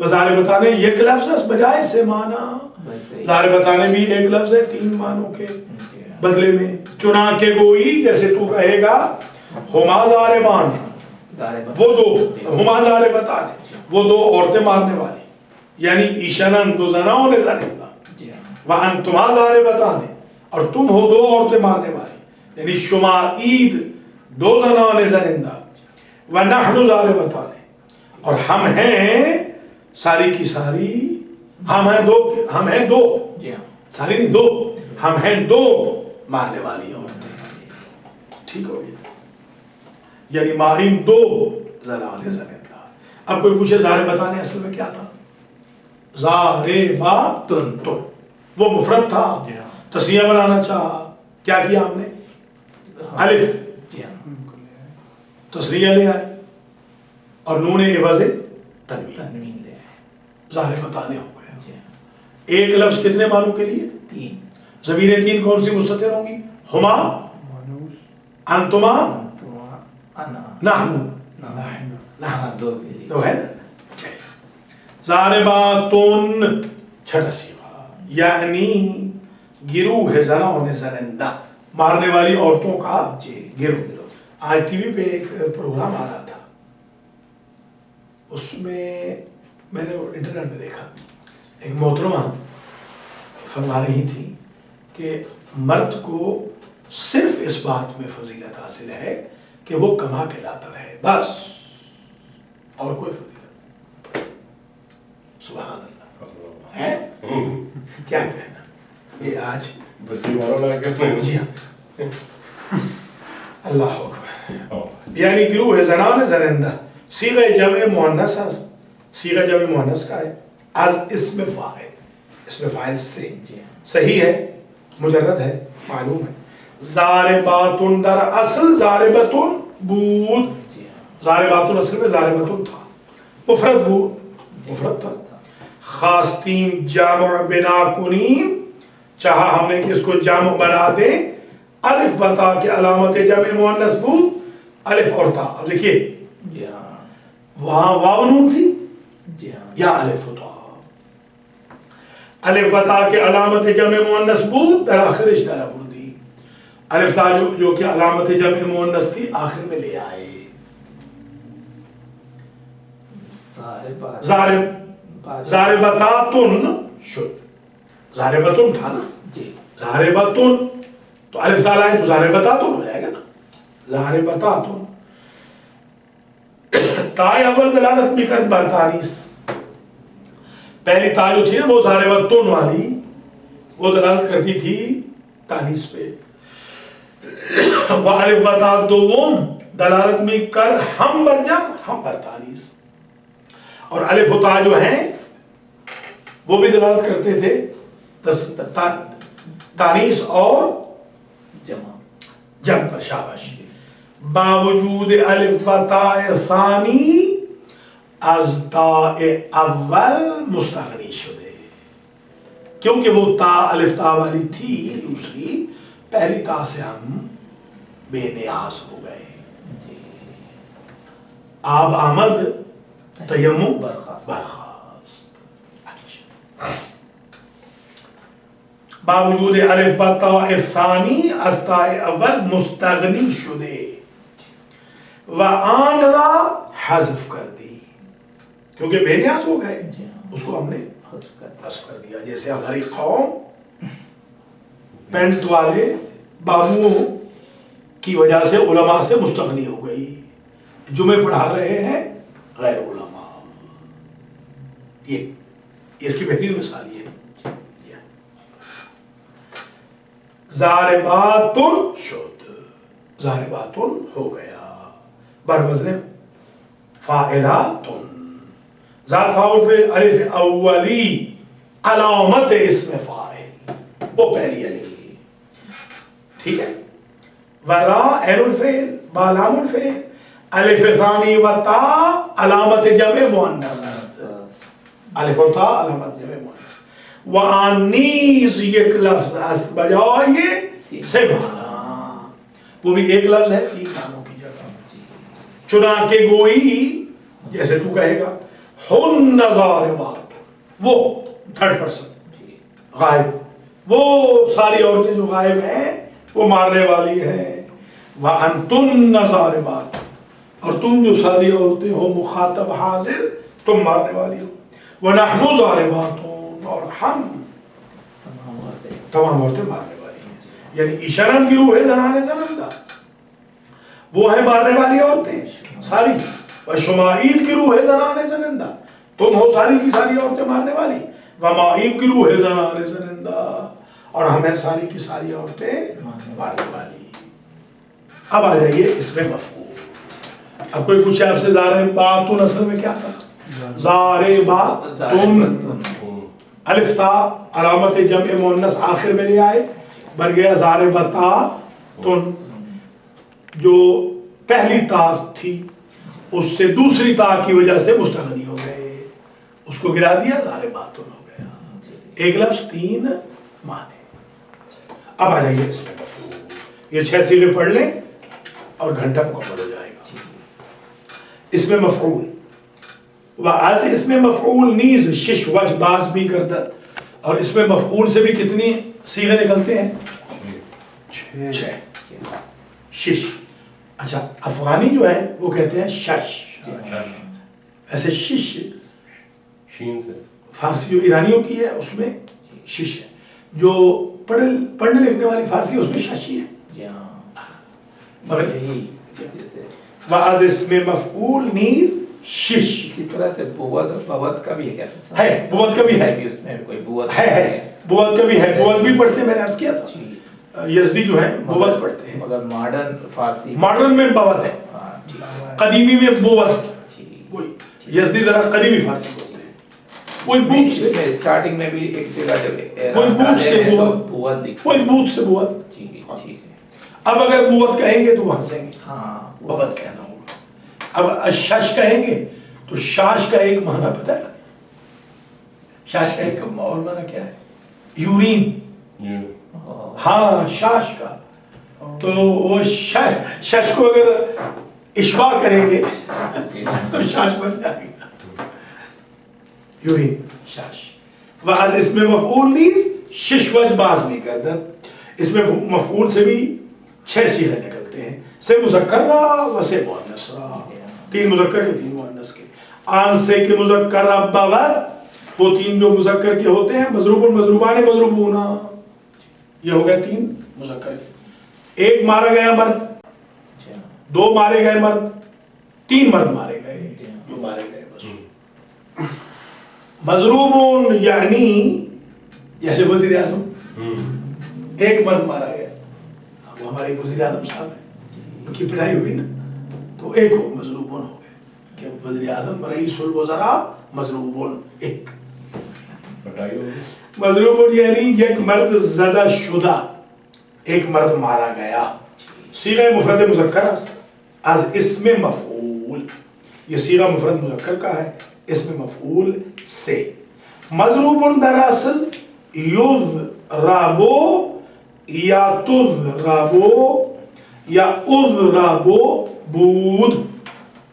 زاربتان ایک لفظ اس بجائے سے معنی. زاربتان بھی ایک لفظ ہے تین معنوں کے بدلے میں. چنا کے گوئی جیسے تو کہے گا ہما زاربان وہ دو ہما زاربتان وہ دو عورتیں مارنے والی یعنی ایشنن دو زناؤں نے زنندہ وہاں تما زاربتان اور تم ہو دو عورتیں مارنے والی یعنی شما عید دو زناؤں نے زنندہ ونحن زاربتان اور ہم ہیں ساری کی ساری ہم ہیں دو ساری نہیں دو ہم ہیں دو مارنے والی عورتیں. ٹھیک ہو گئی یعنی ماہم دو زنان زنندہ. اب کوئی پوچھے زاربتان اصل میں کیا تھا؟ زاربتن وہ مفرد تھا. تسنیہ بنانا چاہا کیا کیا ہم نے؟ الف تسنیہ لے آئے اور نون عوض تنوین زاربتان ہو گیا. ایک لفظ کتنے معنوں کے لیے؟ تین. ضمیریں تین کون سی مستتر ہوں گی؟ ہما انتما نحن دو ہے نا. زارباتن چھٹا سیغہ یعنی گروہ زنوں نے زنندہ مارنے والی عورتوں کا گروہ. آج ٹی وی پہ ایک پروگرام آ رہا تھا اس میں میں نے انٹرنیٹ میں دیکھا ایک محترمہ فرما رہی تھی کہ مرد کو صرف اس بات میں فضیلت حاصل ہے کہ وہ کما کے لاتا رہے بس اور کوئی فضیلت. سبحان اللہ ہے کیا کہنا. یہ آج جی ہاں اللہ اکبر یعنی گروہ زنان زنندہ. صیغہ جمع مؤنث صیغہ جمع مؤنث کا ہے از اسم فاعل اسم فاعل سے صحیح ہے مجرد ہے معلوم ہے. زارباتن در اصل زاربتن بود. زارباتن اصل میں زاربتن تھا مفرد بود مفرد تھا. خواستیم جامع بنا کنیم چاہا ہم نے کہ اس کو جامع بنا دیں. الف بتا کے علامت جمع مؤنث بود الف اور تا. اب دیکھیے وہاں واو نون تھی یا الف ہوتا. الف بتا کے علامت جمع مؤنث بود در آخرش در آوردی. الف تا جو کہ علامت جمع مؤنث تھی آخر میں لے آئے. زاربتاتن شد. زاربتن تھا نا زاربتن تو الف تا لائیں تو زاربتاتن ہو جائے گا نا. زاربتاتن تائے اول دلالت بھی کرت بر تانیس. پہلی تا جو تھی نا وہ زاربتن والی وہ دلالت کرتی تھی تانیس پہ. والف بتا دوم دلالت میں کر ہم بر جم ہم بر تانیس. اور الف و تا جو ہیں وہ بھی دلالت کرتے تھے تانیس اور جم پر. شاباش. باوجود الف و تا ثانی از تا اول مستغنی شده، کیونکہ وہ تا الف تا والی تھی دوسری، پہلی تا سے ہم بے نیاز ہو گئے. آب آمد تیمم برخاست. باوجود الف و تا ثانی از تا اول مستغنی شده و آن را حذف کر دی، کیونکہ بے نیاز ہو گئے اس کو ہم نے حذف کر دیا. جیسے ہماری قوم پینٹ والے بابوؤں کی وجہ سے علماء سے مستغنی ہو گئی، جمعے پڑھا رہے ہیں غیر علماء. یہ اس کی بہترین مثال یہ ضارباتن شد، ضارباتن ہو گیا بر وزن فاعلاتن. ذات فاعل فعل الف اولی علامت اسم فاعل، وہ پہلی الف، ٹھیک ہے. ورا عین الفعل با لام الفعل الف ثانی و تا علامت جمع مؤنث است، الف و تا علامت جمع مؤنث. وانیز یک لفظ است بجائے سے مانا، وہ بھی ایک لفظ ہے تین معنوں کی جگہ. چنانکہ گوئی جیسے تو کہے گا ہن ضاربات، وہ تھرڈ پرسن غائب، وہ ساری عورتیں جو غائب ہیں وہ مارنے والی ہیں. وانتن ضاربات، اور تم جو ساری عورتیں ہو مخاطب حاضر تم مارنے والی ہو. ونحن ضاربات، اور ہم تمام عورتیں مارنے والی ہیں. یعنی اشارم کی روح ہے زنان زنندہ، وہ ہے مارنے والی عورتیں ساری. و شمائید کی روح ہے زنان زنندہ، تم ہو ساری کی ساری عورتیں مارنے والی. و مائید کی روح ہے زنان زنندہ، اور ہم ہیں ساری کی ساری عورتیں مارنے والی. اب آ جائیے اس میں مفعول. اب کوئی پوچھے آپ سے ضارباتن اصل میں کیا تھا؟ ضارباتن الف تا علامت جمع مؤنث آخر میں لے آئے، بن گیا ضارباتن. جو پہلی تا تھی اس سے دوسری تا کی وجہ سے مستغنی ہو گئے، اس کو گرا دیا ضارباتن ہو گیا. ایک لفظ تین معنی. اب آ جائیے اس میں مفعول. یہ 6 صیغے پڑھ لیں اور گھنٹہ مکمل ہو جائے گا. اس میں مفعول وَأَز اس میں مفعول نیز شش وجہ باز بھی گردد. اور اس میں مفعول سے بھی کتنی صیغے نکلتے ہیں؟ 6. شش. اچھا افغانی جو ہے وہ کہتے ہیں شش، ایسے شش فارسی جو ایرانیوں کی ہے اس میں شش ہے، جو پڑھنے لکھنے والی فارسی اس میں ششی ہے. مگر وَأَز اس میں مفعول نیز شش. اسی طرح سے بوت کا بھی ہے، بوت کا بھی ہے، اس میں کوئی بوت ہے، بوت کا بھی ہے. بوت بھی پڑھتے ہیں، میں نے عرض کیا تھا یزدی جو ہیں بوت پڑھتے ہیں. مگر ماڈرن فارسی ماڈرن میں بوت ہے، قدیمی میں بوت. وہی یزدی ذرا قدیمی فارسی بولتے ہیں. کوئی بوت سے اسٹارٹنگ میں بھی ایک جگہ جب کوئی بوت سے بوت، کوئی بوت سے بوت. ٹھیک ہے. اب اگر بوت کہیں گے تو وہ ہنسیں گے، ہاں بوت کہنا ہوگا. اب شش کہیں گے تو شاش کا ایک معنی پتہ ہے، شاش کا ایک اور معنی کیا ہے؟ یورین. ہاں شاش کا. تو وہ شش کو اگر اشباع کریں گے تو شاش بن جائے گا، یورین شاش. وَأَز اس میں مفعول نیز شش وجہ باز بھی گردد. اس میں مفعول سے بھی 6 صیغے نکلتے ہیں، سے مذکر را و سے مؤنث را. 3 مذکر کے 3 مؤنث کے. آن سے کہ مذکر ربوت، وہ 3 جو مذکر کے ہوتے ہیں مضروب مضروبان مضروبونا، یہ ہو گئے 3 مذکر کے. ایک مارا گیا مرد، 2 مارے گئے مرد، 3 مرد مارے گئے جو مارے گئے. بس مضروبون یعنی جیسے وزیر اعظم، ایک مرد مارا گیا، وہ ہمارے وزیر اعظم صاحب ہیں، ان کی پڑھائی ہوئی نا تو ایک مضروبون ہو گئے کہ وزیر اعظم رئیس الوزراء مضروبون. ایک مضروبون یعنی ایک مرد زدہ شدہ، ایک مرد مارا گیا. صیغہ مفرد مذکر از اسم مفعول، یہ صیغہ مفرد مذکر کا ہے، اسم مفعول سے. مضروب دراصل یضربو یا تضربو یا اضربو بود.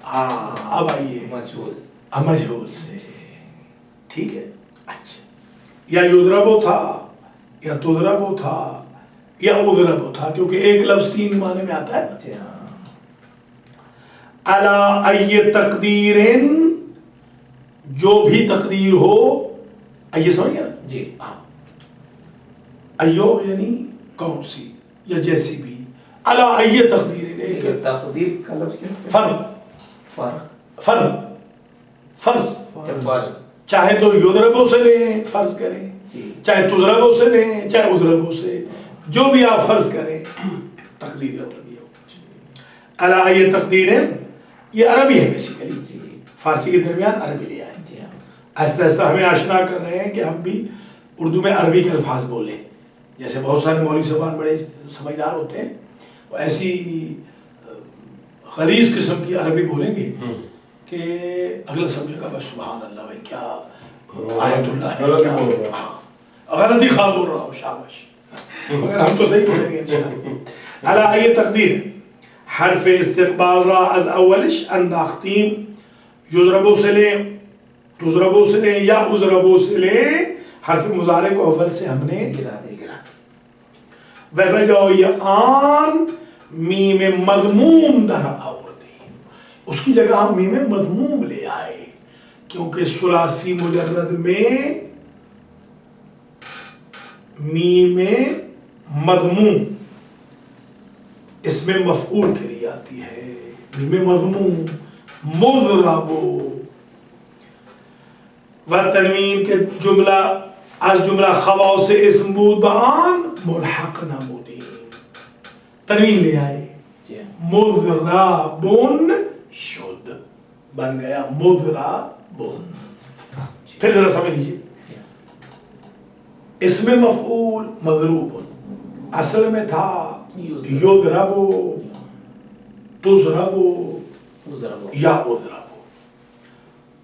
ہاں اب آئیے مجہول سے، ٹھیک ہے. اچھا یا یضربو تھا یا تضربو تھا یا اضربو تھا، کیونکہ ایک لفظ 3 معنی میں آتا ہے. علی ای تقدیر، جو بھی تقدیر ہو. یہ سمجھ گیا نا جی. ایو یعنی کون سی یا جیسی بھی. علی ای تقدیر، ایک تقدیر کا لفظ کیا ہے؟ فرض. چاہے تو یضربو سے لیں فرض کریں، چاہے تضربو سے لیں، چاہے اضربو سے، جو بھی آپ فرض کریں تقدیر مطلب یہ ہو. علی ای تقدیر، یہ عربی ہے بیسیکلی، فارسی کے درمیان عربی لے آئے. آہستہ آہستہ ہمیں آشنا کر رہے ہیں کہ ہم بھی اردو میں عربی کے الفاظ بولیں. جیسے بہت سارے مولوی صاحبان بڑے سمجھدار ہوتے ہیں، وہ ایسی غلیظ قسم کی عربی بولیں گے کہ اگلا سمجھے گا بس سبحان اللہ بھائی کیا آیت اللہ ہے، کیا غلطی خواہ بول رہا ہوں، شاباش. مگر ہم تو صحیح بولیں گے انشاءاللہ. علی ای تقدیر، حرف استقبال را از اولش انداختیم. یضربو سے لیں، تضربو سے لیں یا اضربو سے لیں، حرف مضارع کو اول سے ہم نے گرا دیا. وَرَجَوْا آن میم مضموم در آوردیم، اس کی جگہ ہم میم مضموم لے آئے، کیونکہ ثلاثی مجرد میں میم مضموم اسم مفعول کے لیے آتی ہے. میم مضموم مضربو و تنوین کے جملہ از جملہ خواہ سے اسم بود بآن ملحق نمودیم. تنوین لے آئے، مضربن شد، بن گیا مضربن. پھر ذرا سمجھ لیجیے، اسم مفعول مضروب اصل میں تھا یضربو تضربو یا اضربو.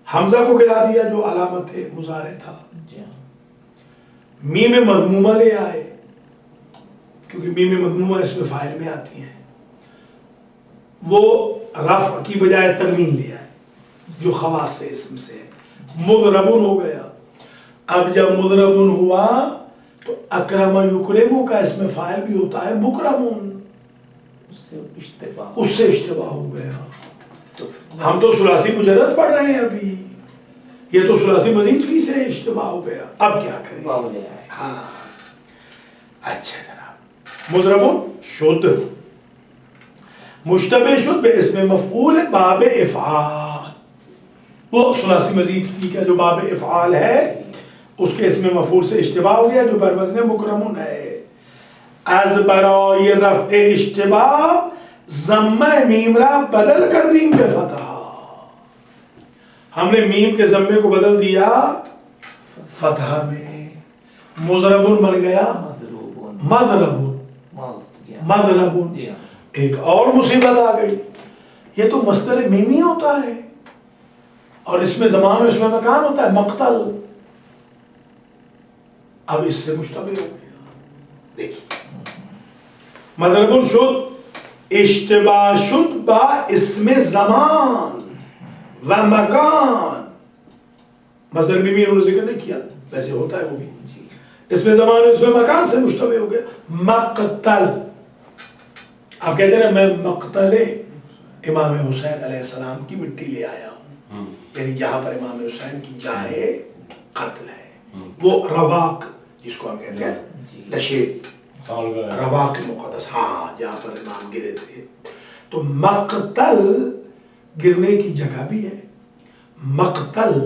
حمزہ کو گرا دیا جو علامت مضارع تھا. میم مضمومہ لے آئے، کیونکہ میم مضمومہ اسم فاعل میں آتی ہیں. وہ رفع کی بجائے تنوین لے آئے جو خواص سے اسم سے ہے. مضربن ہو گیا. اب جب مضربن ہوا تو اکرم یکرمو کا اسم فاعل بھی ہوتا ہے مکرمون، اس سے اشتباہ ہو گیا. ہم تو ثلاثی مجرد پڑھ رہے ہیں ابھی، یہ تو ثلاثی مزید فی سے اشتباہ ہو گیا. اب کیا کریں؟ ہاں اچھا جناب. مضربن شد، مشتبہ شد بے اسم مفعول باب افعال. وہ ثلاثی مزید فی کا جو باب افعال ہے اس کے اسم مفعول سے اشتباہ ہو گیا جو بر وزن مکرمون ہے. از برای رفع اشتباہ ضمہ میم را بدل کر دیم بے فتح. ہم نے میم کے ضمے کو بدل دیا فتح میں. مضربون بن گیا مضربون. مضربون. ایک اور مصیبت آ گئی، یہ تو مصدر میمی ہوتا ہے اور اس میں زمان و اس میں مکان ہوتا ہے مقتل. اب اس سے مشتبہ ہو گیا. دیکھیے، مضربون شد اشتباہ شد با اسم زمان و مکان. مصدر میمی انہوں نے ذکر نہیں کیا، ویسے ہوتا ہے وہ بھی. اس میں زمان و اس میں مکان سے مشتبہ ہو گیا. مقتل، آپ کہتے ہیں نا میں مقتل امام حسین علیہ السلام کی مٹی لے آیا ہوں، یعنی جہاں پر امام حسین کی جائے قتل ہے، وہ رواق جس کو ہم کہتے ہیں نشیب، رواق مقدس، ہاں جہاں پر امام گرے تھے. تو مقتل گرنے کی جگہ بھی ہے، مقتل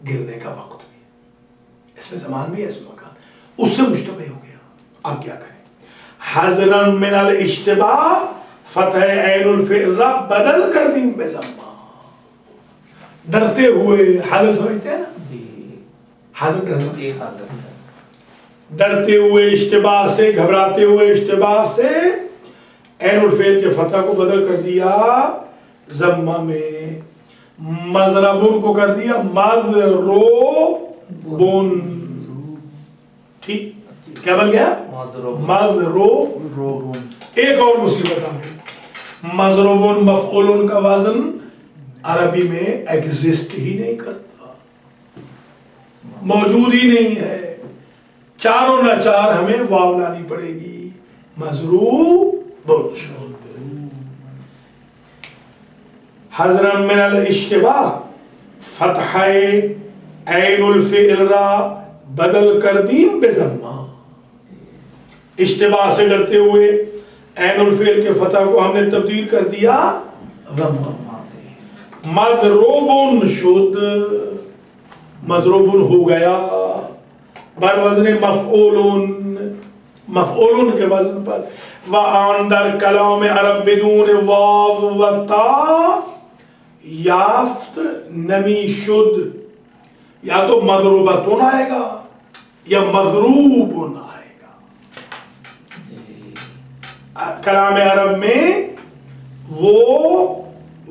گرنے کا وقت بھی ہے، اس میں زمان بھی ہے اس میں مکان. اس سے مشتبہ ہو گیا. اب کیا کریں؟ حذرن من الاشتباہ فتح عین الفعل را بدل کر دیں بے ضمہ. ڈرتے ہوئے، حذر سمجھتے ہیں نا، حذر ڈرنا، ڈرتے ہوئے اشتباہ سے، گھبراتے ہوئے اشتباہ سے عین الفعل کے فتح کو بدل کر دیا ضمہ میں. مضربون کو کر دیا مضروبون. ٹھیک کیا بن گیا؟ مضروبون. ایک اور مصیبت آ گئی. مضروبون مفعولن کا وزن عربی میں ایگزسٹ ہی نہیں کرتا، موجود ہی نہیں ہے. چاروں نہ چار ہمیں واو لانی پڑے گی. مضروبون. حذرا من الاشتباہ فتح عین الفعل را بدل کر دیم بضمہ. اشتباہ سے ڈرتے ہوئے عین الفعل کے فتح کو ہم نے تبدیل کر دیا ضمہ. مضروبون شد، مضروبون ہو گیا بر وزن مفعولون، مفعولون کے وزن پر. وآن در کلام عرب بدون واو و تا یافت نمی شد. یا تو مضروبتون آئے گا یا مضروبون آئے گا. کلام عرب میں وہ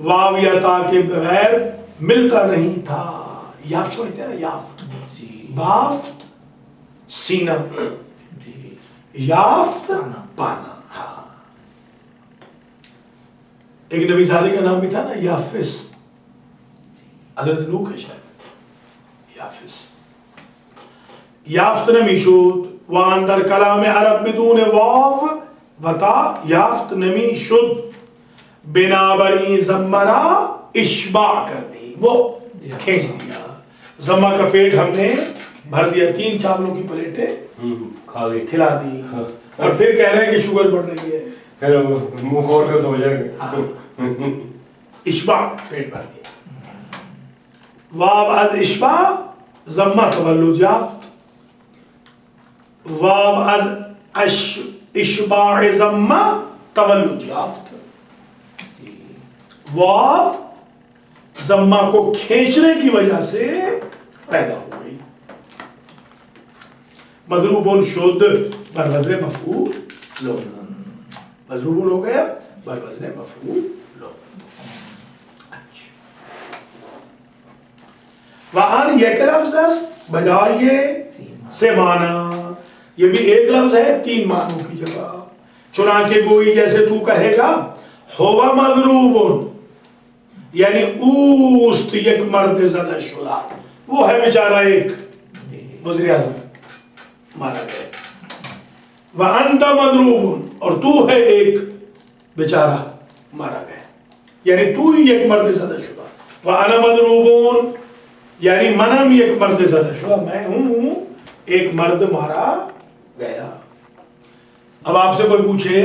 واو یا تا کے بغیر ملتا نہیں تھا. یافت سمجھتے ہیں نا؟ یافت بافت سینہ، یافت پانا. ایک نبی زادے کا نام بھی تھا نا، یافس. حضرت نوح کا شاید یافس. یافت نمی شد. وان در کلام عرب بدون واو و تا یافت نمی شد. بنابراین ضمہ اشباع کر دی، وہ کھینچ دیا. ضمہ کا پیٹ ہم نے بھر دیا، 3 چاولوں کی پلیٹیں کھلا دی اور پھر کہہ رہے ہیں کہ شوگر بڑھ رہی ہے. منہ کھول کے سو جائیں گے. اشباع پیٹ بھر دیا. واو از اشباع ضمہ تولد یافت. واو از اشباع ضمہ تولد یافت. واو ضمہ کو کھینچنے کی وجہ سے پیدا ہو گئی. مضروبون شد بر وزن مفعول لو. مضروبون ہو گیا بر وزن مفعول لو. وآن یک لفظ است بجائے سے معنی. یہ بھی ایک لفظ ہے 3 معنوں کی جگہ. چنانکہ گوئی جیسے تو کہے گا ہوا مضروبون، یعنی اوست یک مرد زدہ شدہ، وہ ہے بیچارہ ایک وزیر اعظم مارا گیا. وانت مضروبون، اور تو ہے ایک بیچارہ مارا گیا، یعنی تو ہی ایک مرد زدہ شدہ. وانا مضروبون یعنی منم ایک مرد زدہ شدہ، میں ہوں ایک مرد مارا گیا. اب آپ سے کوئی پوچھے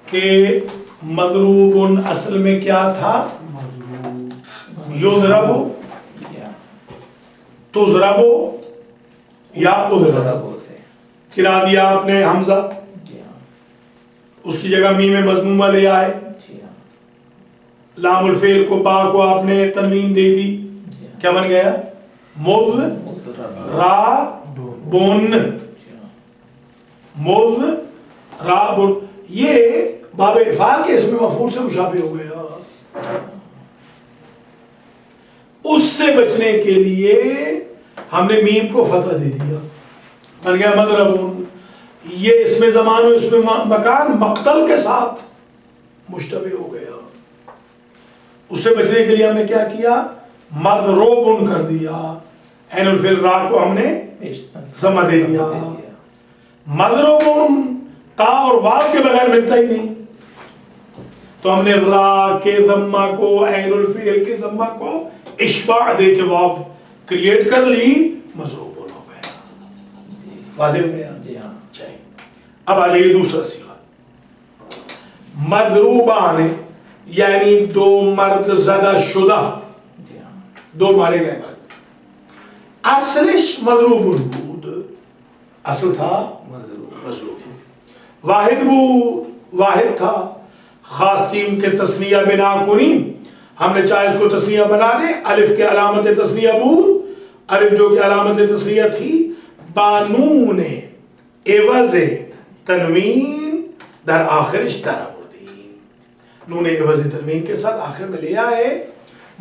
کہ مضروبن اصل میں کیا تھا؟ یضربو، تضربو یا اضربو. گرا دیا آپ نے حمزہ، اس کی جگہ میم مضمومہ لے آئے. لام الفعل کو با کو آپ نے تنوین دے دی، کیا بن گیا؟ مضربون. مضربون یہ باب افعال کے اسم مفعول سے مشابہ ہو گیا. اس سے بچنے کے لیے ہم نے میم کو فتح دے دیا، بن گیا مضربون. یہ اسم زمان و اسم مکان مقتل کے ساتھ مشتبہ ہو گیا. اس سے بچنے کے لیے ہم نے کیا کیا؟ مضروبن کر دیا. عین الفعل را کو ہم نے ضمہ دے دیا. مضروبن تا اور واو کے بغیر ملتا ہی نہیں، تو ہم نے را کے ضمہ کو عین الفعل کے ضمہ کو اشباع دے کے واو کریٹ کر لی، مضروبن ہو گیا. واضح ہو گیا؟ جی ہاں. اب آ جائیے دوسرا صیغہ. مضروبان یعنی 2 مرد زدہ شدہ، 2 مارے گئے مرد. اصلش مضروبن بود، اصل تھا مضروب. واحد بود، واحد تھا. خاص تیم کے تثنیہ بنا کنیم، ہم نے چاہے اس کو تثنیہ بنا دیں. الف کے علامت تثنیہ بود، الف جو کہ علامت تثنیہ تھی، بانون عوض تنوین در آخرش در آوردیم. نون عوض تنوین کے ساتھ آخر میں لے آئے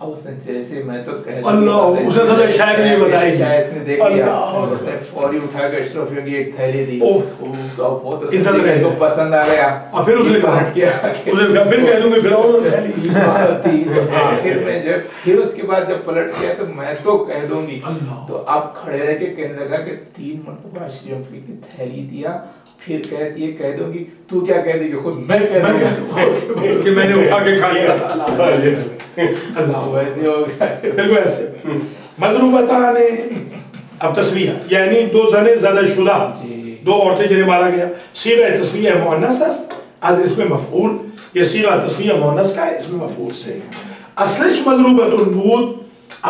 اب اس نے جیسے میں تو اللہ اس نے سمجھا شاید نہیں بتائی شاید نے دیکھ لیا اس نے فوری اٹھا کر اشرف کی ایک تھیلی دی تو اب وہ تو اس کو پسند آ گیا اور پھر اس نے کہا کیا پھر کہہ دوں گے پھر اور تھیلی پھر اس کے بعد جب پلٹ گیا تو میں تو کہہ دوں گی تو آپ کھڑے رہ کے کہنے لگا کہ 3 مرتبہ اشرف کی تھیلی دیا پھر کہتی ہے کہہ دوں گی تو کیا کہہ دے گی خود میں کہہ دوں کہ میں نے اٹھا کے کھا لیا تھا اللہ ویسے ہو گیا بالکل ایسے مضروبتان اب تسمیہ یعنی 2 زنے زدہ شدہ 2 عورتیں جنہیں مارا گیا صیغہ تسمیہ مؤنث است از اسم مفعول یہ صیغہ تسمیہ مؤنث کا ہے اسم مفعول سے اصلش مضروبتن بود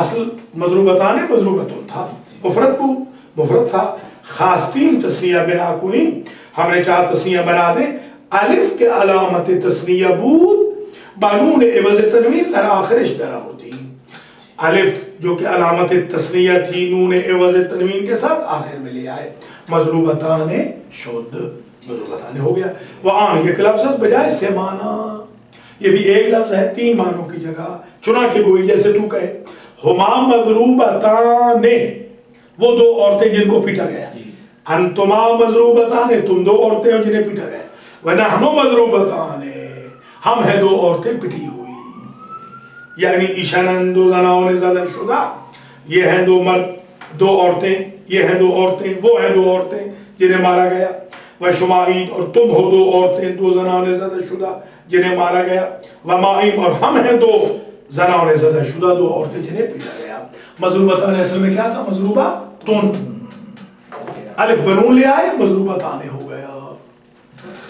اصل مضروبتان مضروبتن تھا مفرد بود مفرد تھا خواستیم تسمیہ بنا کنیم ہم نے چاہا تسمیہ بنا دیں الف کے علامت تسمیہ بود بانون عوض تنوین در آخرش در آوردی الف جو کہ علامت تسنیہ تھی نون عوض تنوین کے ساتھ آخر میں لے آئے مضروبتان شد مضروبتان ہو گیا وآن یہ لفظ بجائے سے مانا یہ بھی ایک لفظ ہے 3 معنوں کی جگہ چنانکہ گوئی جیسے تو کہے ہما مضروبتان وہ 2 عورتیں جن کو پیٹا گیا انتما مضروبتان تم 2 عورتیں ہو جنہیں پیٹا گیا ونحنو مضروبتان ہم ہیں 2 عورتیں پٹی ہوئی یعنی ایشانن 2 زناؤں نے زیادہ شدہ یہ ہیں 2 مرد 2 عورتیں یہ ہیں 2 عورتیں وہ ہیں 2 عورتیں جنہیں مارا گیا وشمائید اور تم ہو 2 عورتیں 2 زناؤں نے زیادہ شدہ جنہیں مارا گیا ومائیم اور ہم ہیں 2 زناؤں نے زیادہ شدہ 2 عورتیں جنہیں پیٹا گیا مضروبتان اصل میں کیا تھا مضروبہ تن الف بنون لے آئے مضروبتان ہو گیا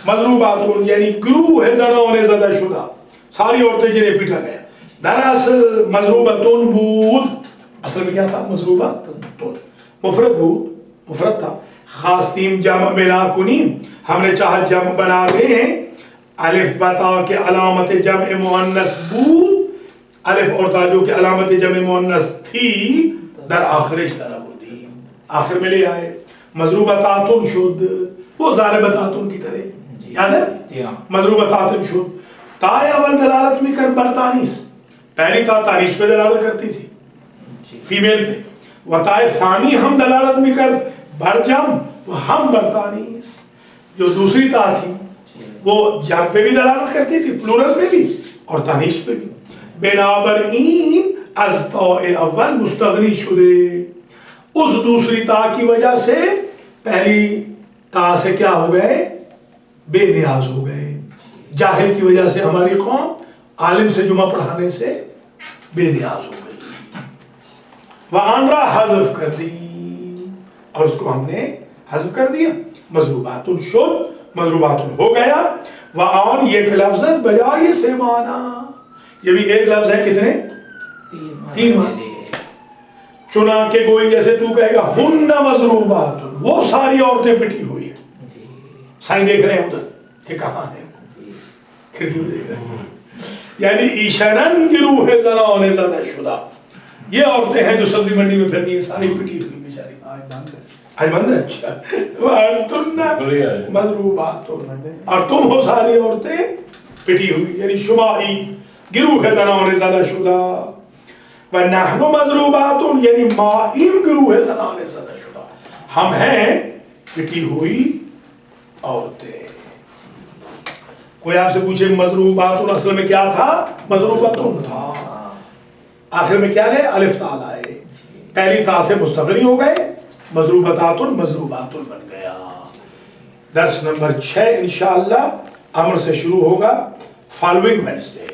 مضروباتون یعنی گروہ ہے زناؤں نے زدہ شدہ ساری عورتیں جنہیں پیٹا گیا دراصل مضروباتون بود اصل میں کیا تھا مضروباتون مفرد بود مفرد تھا خواستیم جمع بنا کنیم ہم نے چاہا جمع بنا دیں الف بتا کہ علامت جمع مؤنث بود الف اور تا جو کہ علامت جمع مؤنث تھی در آخرش در آوردی آخر میں لے آئے مضروباتون شد وہ ضاربتاتن کی طرح یاد ہے مضروبتاتن شد تائے اول دلالت میں کر برتانیس پہلی تا تانیس پہ دلالت کرتی تھی فیمیل پہ و تائے ثانی ہم دلالت میں کر برجم و ہم برتانیس جو دوسری تا تھی وہ جم پہ بھی دلالت کرتی تھی پلورل پہ بھی اور تانیس پہ بھی بنابراین از تا اول مستغنی شدے اس دوسری تا کی وجہ سے پہلی تا سے کیا ہو گئے بے نیاز ہو گئے جاہل کی وجہ سے ہماری قوم عالم سے جمعہ پڑھانے سے بے نیاز ہو گئی وآن را حذف کر دی اور اس کو ہم نے حذف کر دیا مضروباتن شد مضروباتن ہو گیا وآن یہ لفظ بجائے سے مانا یہ بھی ایک لفظ ہے کتنے 3 معنی چنانکہ گوئی جیسے تو کہے گا ہن مضروباتن وہ ساری عورتیں پٹی ہوئی ہیں سائیں دیکھ رہے ہیں ادھر کہ کہاں ہیں کھڑکی میں دیکھ رہے ہیں یعنی ایشانن گروہ زناؤں نے زیادہ شدہ یہ عورتیں ہیں جو سبزی منڈی میں پھر گئی ساری پٹی ہوئی بیچاری آج بند ہے اچھا وَأَنْتُنَّ مَضْرُوبَاتٌ اور تم ہو ساری عورتیں پٹی ہوئی یعنی شمائی گروہ زناؤں نے زیادہ شدہ وَنَحْنُ مَضْرُوبَاتٌ یعنی مائیم گروہ زناؤں نے زیادہ شدہ ہم ہیں پٹی ہوئی عورتیں کوئی آپ سے پوچھے مضروباتن اصل میں کیا تھا مضروباتن تھا آخر میں کیا لے الف تا لائے پہلی تا سے مستغنی ہو گئے مضروباتن مضروباتن بن گیا درس نمبر 6 انشاءاللہ امر سے شروع ہوگا فالوئنگ ویڈنسڈے